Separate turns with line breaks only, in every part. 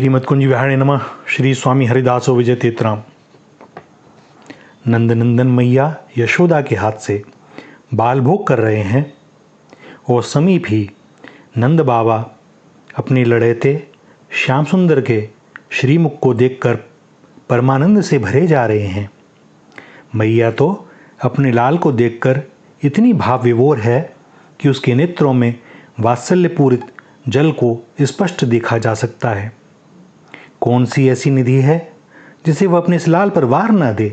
श्रीमत्कुंज विहारे नमः। श्री स्वामी हरिदासो विजय तेतराम। नंदनंदन मैया यशोदा के हाथ से बाल भोग कर रहे हैं और समीप ही नंद बाबा अपने लड़ेते श्याम सुंदर के श्रीमुख को देखकर परमानंद से भरे जा रहे हैं। मैया तो अपने लाल को देखकर इतनी भाव विभोर है कि उसके नेत्रों में वात्सल्यपूरित जल को स्पष्ट देखा जा सकता है। कौन सी ऐसी निधि है जिसे वह अपने इस लाल पर वार न दे।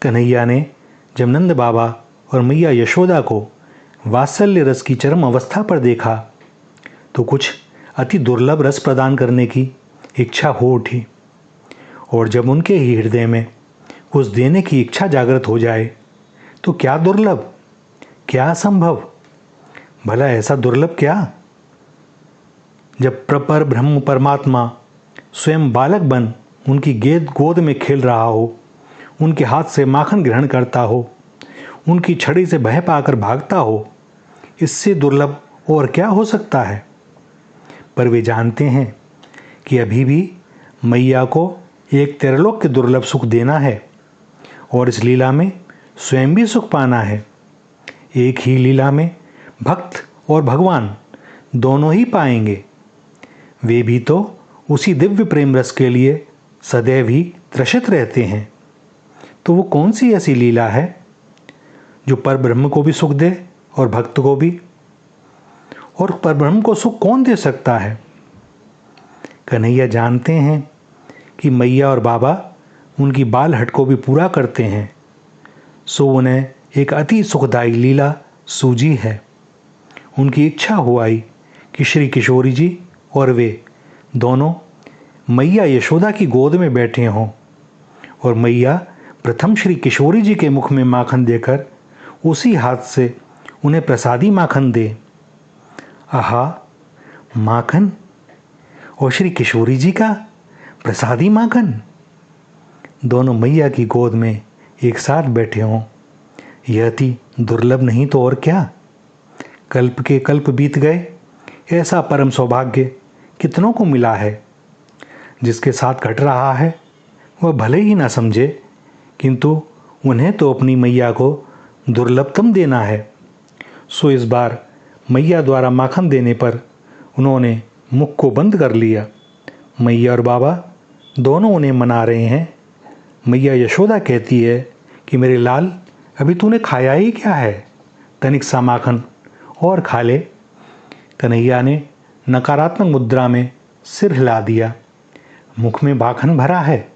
कन्हैया ने जब नंद बाबा और मैया यशोदा को वात्सल्य रस की चरम अवस्था पर देखा तो कुछ अति दुर्लभ रस प्रदान करने की इच्छा हो उठी, और जब उनके ही हृदय में कुछ देने की इच्छा जागृत हो जाए तो क्या दुर्लभ, क्या असंभव। भला ऐसा दुर्लभ क्या, जब प्रपर ब्रह्म परमात्मा स्वयं बालक बन उनकी गोद में खेल रहा हो, उनके हाथ से माखन ग्रहण करता हो, उनकी छड़ी से भय पाकर भागता हो, इससे दुर्लभ और क्या हो सकता है। पर वे जानते हैं कि अभी भी मैया को एक त्रिलोक के दुर्लभ सुख देना है और इस लीला में स्वयं भी सुख पाना है। एक ही लीला में भक्त और भगवान दोनों ही पाएंगे। वे भी तो उसी दिव्य प्रेम रस के लिए सदैव ही त्रसित रहते हैं। तो वो कौन सी ऐसी लीला है जो परब्रह्म को भी सुख दे और भक्त को भी। और परब्रह्म को सुख कौन दे सकता है। कन्हैया जानते हैं कि मैया और बाबा उनकी बाल हट को भी पूरा करते हैं, सो उन्हें एक अति सुखदायी लीला सूझी है। उनकी इच्छा हो आई कि श्री किशोरी जी और वे दोनों मैया यशोदा की गोद में बैठे हों और मैया प्रथम श्री किशोरी जी के मुख में माखन देकर उसी हाथ से उन्हें प्रसादी माखन दे। आहा, माखन और श्री किशोरी जी का प्रसादी माखन, दोनों मैया की गोद में एक साथ बैठे हों, यह अति दुर्लभ नहीं तो और क्या। कल्प के कल्प बीत गए, ऐसा परम सौभाग्य कितनों को मिला है। जिसके साथ घट रहा है वह भले ही ना समझे, किंतु उन्हें तो अपनी मैया को दुर्लभतम देना है। सो इस बार मैया द्वारा माखन देने पर उन्होंने मुख को बंद कर लिया। मैया और बाबा दोनों उन्हें मना रहे हैं। मैया यशोदा कहती है कि मेरे लाल, अभी तूने खाया ही क्या है, तनिक सा माखन और खा ले। कन्हैया ने नकारात्मक मुद्रा में सिर हिला दिया। मुख में माखन भरा है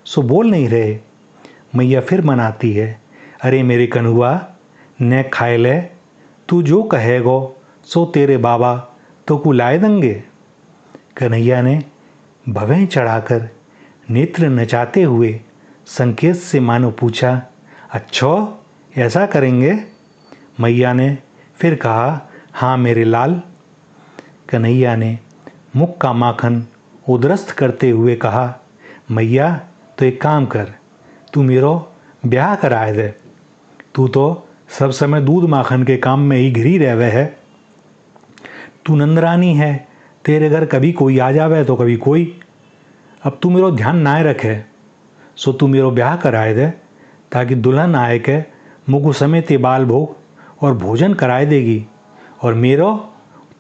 सो बोल नहीं रहे। मैया फिर मनाती है, अरे मेरे कन्हुआ, न खाए ले, तू जो कहेगो सो तेरे बाबा तो को लाए देंगे। कन्हैया ने भवें चढ़ाकर नेत्र नचाते हुए संकेत से मानो पूछा, अच्छो ऐसा करेंगे। मैया ने फिर कहा, हाँ मेरे लाल। कन्हैया ने मुख का माखन उदरस्त करते हुए कहा, मैया तो एक काम कर, तू मेरो ब्याह कराए दे। तू तो सब समय दूध माखन के काम में ही घिरी रहवे है। तू नंदरानी है, तेरे घर कभी कोई आ जावे तो कभी कोई। अब तू मेरो ध्यान ना रखे, सो तू मेरो ब्याह कराए दे, ताकि दुल्हन आए के मुगु समेत बाल भोग और भोजन कराए देगी, और मेरो,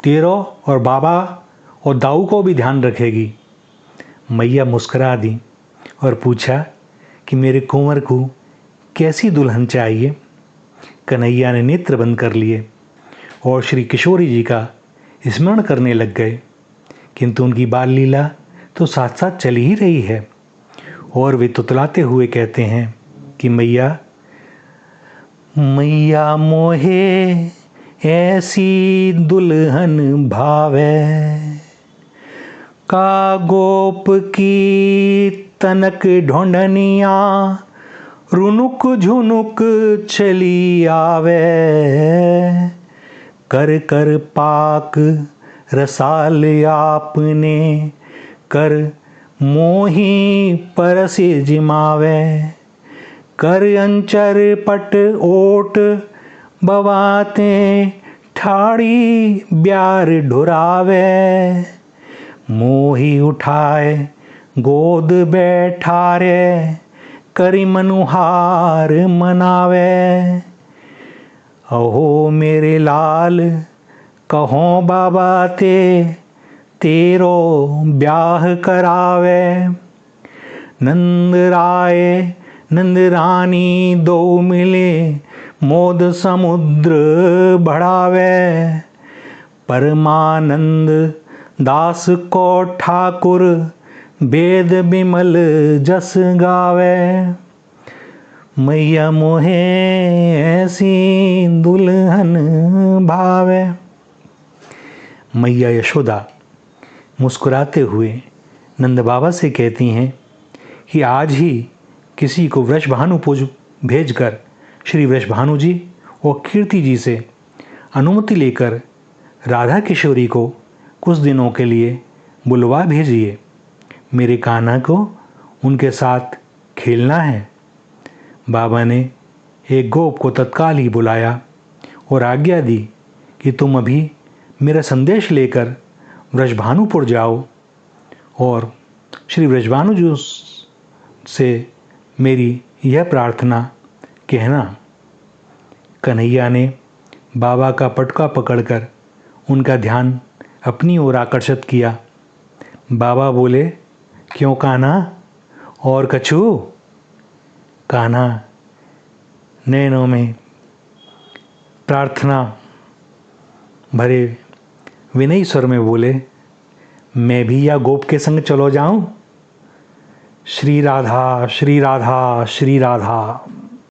तेरो और बाबा और दाऊ को भी ध्यान रखेगी। मैया मुस्कुरा दी और पूछा कि मेरे कुंवर को कैसी दुल्हन चाहिए। कन्हैया ने नेत्र बंद कर लिए और श्री किशोरी जी का स्मरण करने लग गए, किंतु उनकी बाल लीला तो साथ साथ चली ही रही है। और वे तुतलाते हुए कहते हैं कि मैया, मैया मोहे ऐसी दुल्हन भावे, का गोप की तनक ढोंढनिया, रुनुक झुनुक चली आवे, कर कर पाक रसाल आपने, कर मोही परसे जिमावे, कर अंचर पट ओट बवाते, ठाड़ी ब्यार ढुरावे, मोही उठाए गोद बैठारे, करी मनुहार मनावे। अहो मेरे लाल कहो बाबा ते, तेरो ब्याह करावे। नंद राय नंद रानी दो मिले, मोद समुद्र बढ़ावे। परमानंद दास को ठाकुर, वेद बिमल जस गावे। मैया मोहे ऐसी दुल्हन भावे। मैया यशोदा मुस्कुराते हुए नंद बाबा से कहती हैं कि आज ही किसी को वृषभानु भेजकर श्री वृषभानु जी और कीर्ति जी से अनुमति लेकर राधा किशोरी को कुछ दिनों के लिए बुलवा भेजिए। मेरे कान्हा को उनके साथ खेलना है। बाबा ने एक गोप को तत्काल ही बुलाया और आज्ञा दी कि तुम अभी मेरा संदेश लेकर वृषभानुपुर जाओ और श्री वृषभानु जी से मेरी यह प्रार्थना कहना। कन्हैया ने बाबा का पटका पकड़कर उनका ध्यान अपनी ओर आकर्षित किया। बाबा बोले, क्यों कान्हा, और कछु? कान्हा नैनों में प्रार्थना भरे विनयी स्वर में बोले, मैं भी या गोप के संग चलो जाऊं? श्री राधा श्री राधा श्री राधा।